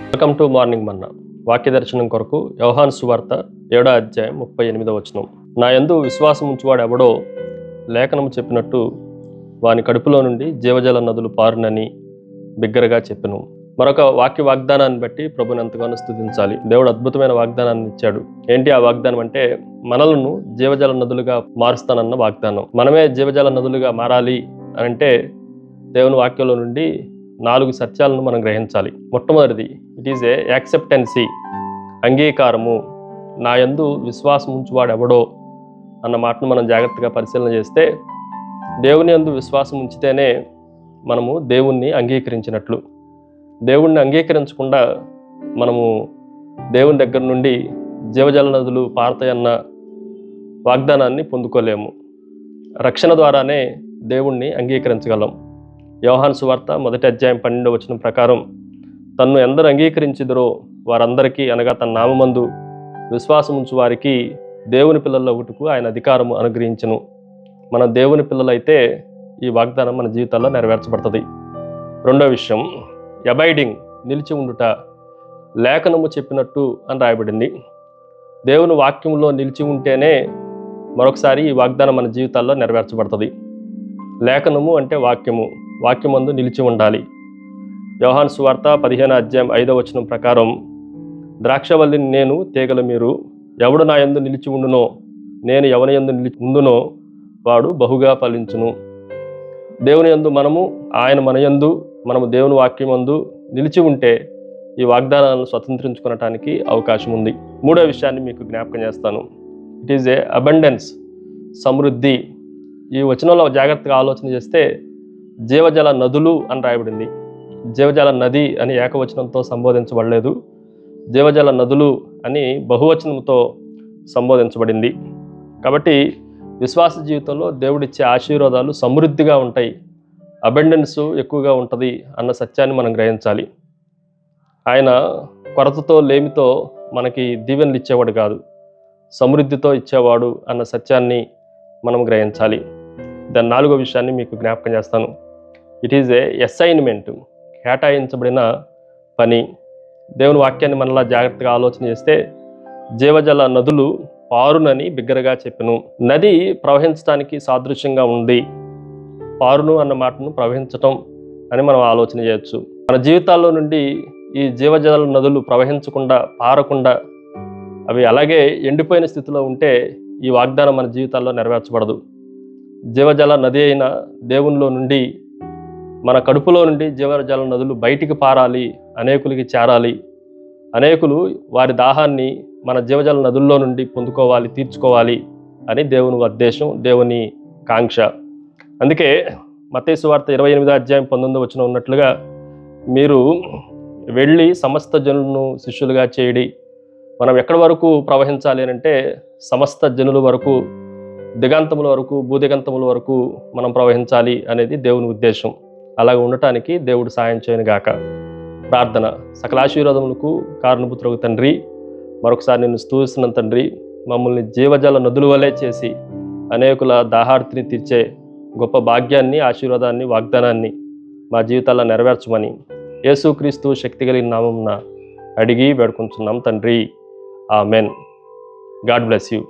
Welcome to morning మన్నా. వాక్య దర్శనం కొరకు యోహాను సువార్త 7వ అధ్యాయం 38వ వచనం. నా యందు విశ్వాసం ఉంచువాడు ఎవడో లేఖనము చెప్పినట్టు వాని కడుపులో నుండి జీవజల నదులు పారునని బిగ్గరగా చెప్పెను. మరొక వాక్య వాగ్దానాన్ని బట్టి ప్రభుని ఎంతగానో స్తుతించాలి. దేవుడు అద్భుతమైన వాగ్దానాన్ని ఇచ్చాడు. ఏంటి ఆ వాగ్దానం అంటే, మనలను జీవజల నదులుగా మారుస్తానన్న వాగ్దానం. మనమే జీవజల నదులుగా మారాలి అని అంటే దేవుని వాక్యంలో నుండి 4 సత్యాలను మనం గ్రహించాలి. మొట్టమొదటిది, ఇట్ ఈజ్ ఏ యాక్సెప్టెన్సీ, అంగీకారము. నా యందు విశ్వాసం ఉంచువాడు ఎవడో అన్న మాటను మనం జాగ్రత్తగా పరిశీలన చేస్తే, దేవుని యందు విశ్వాసం ఉంచితేనే మనము దేవుణ్ణి అంగీకరించినట్లు. దేవుణ్ణి అంగీకరించకుండా మనము దేవుని దగ్గర నుండి జీవజల నదులు పారతాయన్న వాగ్దానాన్ని పొందుకోలేము. రక్షణ ద్వారానే దేవుణ్ణి అంగీకరించగలం. యోహాను సువార్త 1వ అధ్యాయం 12వ వచనం ప్రకారం, తన్ను ఎందరు అంగీకరించిదరో వారందరికీ, అనగా తన నామమందు విశ్వాసం ఉంచు వారికి దేవుని పిల్లల ఒకటుకు ఆయన అధికారము అనుగ్రహించును. మన దేవుని పిల్లలైతే ఈ వాగ్దానం మన జీవితాల్లో నెరవేర్చబడుతుంది. రెండో విషయం, అబైడింగ్, నిలిచి ఉండుట. లేఖనము చెప్పినట్టు అని రాయబడింది. దేవుని వాక్యంలో నిలిచి ఉంటేనే మరొకసారి ఈ వాగ్దానం మన జీవితాల్లో నెరవేర్చబడుతుంది. లేఖనము అంటే వాక్యము, వాక్యమందు నిలిచి ఉండాలి. యోహాను సువార్త 15వ అధ్యాయం 5వ వచనం ప్రకారం, ద్రాక్షవల్లిని నేను, తీగలు మీరు. ఎవడు నా యందు నిలిచి ఉండునో, నేను ఎవని యందు నిలిచి ఉండునో వాడు బహుగా ఫలించును. దేవుని యందు మనము, ఆయన మన యందు, మనము దేవుని వాక్యమందు నిలిచి ఉంటే ఈ వాగ్దానాలను స్వతంత్రించుకోవటానికి అవకాశం ఉంది. మూడో విషయాన్ని మీకు జ్ఞాపకం చేస్తాను. ఇట్ ఈజ్ ఏ అబండెన్స్, సమృద్ధి. ఈ వచనంలో జాగ్రత్తగా ఆలోచన చేస్తే జీవజల నదులు అని రాయబడింది. జీవజల నది అని ఏకవచనంతో సంబోధించబడలేదు. జీవజల నదులు అని బహువచనంతో సంబోధించబడింది. కాబట్టి విశ్వాస జీవితంలో దేవుడిచ్చే ఆశీర్వాదాలు సమృద్ధిగా ఉంటాయి, అబండెన్స్ ఎక్కువగా ఉంటుంది అన్న సత్యాన్ని మనం గ్రహించాలి. ఆయన కొరతతో, లేమితో మనకి దీవెనలు ఇచ్చేవాడు కాదు, సమృద్ధితో ఇచ్చేవాడు అన్న సత్యాన్ని మనం గ్రహించాలి. దాని 4వ విషయాన్ని మీకు జ్ఞాపకం చేస్తాను. ఇట్ ఈజ్ ఏ అసైన్మెంట్, కేటాయించబడిన పని. దేవుని వాక్యాన్ని మనలా జాగ్రత్తగా ఆలోచన చేస్తే, జీవజల నదులు పారునని బిగ్గరగా చెప్పెను. నది ప్రవహించడానికి సాదృశ్యంగా ఉంది. పారును అన్న మాటను ప్రవహించటం అని మనం ఆలోచన చేయొచ్చు. మన జీవితాల్లో నుండి ఈ జీవజల నదులు ప్రవహించకుండా, పారకుండా, అవి అలాగే ఎండిపోయిన స్థితిలో ఉంటే ఈ వాగ్దానం మన జీవితాల్లో నెరవేర్చబడదు. జీవజల నది అయిన దేవునిలో నుండి, మన కడుపులో నుండి జీవజల నదులు బయటికి పారాలి, అనేకులకి చేరాలి, అనేకులు వారి దాహాన్ని మన జీవజల నదుల్లో నుండి పొందుకోవాలి, తీర్చుకోవాలి అని దేవుని ఉద్దేశం, దేవుని కాంక్ష. అందుకే మత్తయి సువార్త 28వ అధ్యాయం 19వ వచనం ఉన్నట్లుగా, మీరు వెళ్ళి సమస్త జనులను శిష్యులుగా చేయడి. మనం ఎక్కడి వరకు ప్రవహించాలి అని అంటే, సమస్త జనుల వరకు, దిగంతముల వరకు, భూదిగంతముల వరకు మనం ప్రవహించాలి అనేది దేవుని ఉద్దేశం. అలాగ ఉండటానికి దేవుడు సాయం చేయను గాక. ప్రార్థన. సకల ఆశీర్వాదములకు కారణభూతులకు తండ్రి, మరొకసారి నిన్ను స్తుతిస్తున్నాను తండ్రి. మమ్మల్ని జీవజల నదుల వలె చేసి అనేకుల దాహార్తిని తీర్చే గొప్ప భాగ్యాన్ని, ఆశీర్వాదాన్ని, వాగ్దానాన్ని మా జీవితాల్లో నెరవేర్చమని యేసుక్రీస్తు శక్తి కలిగిన నామమున అడిగి వేడుకుంటున్నాం తండ్రి. ఆమెన్. God bless you.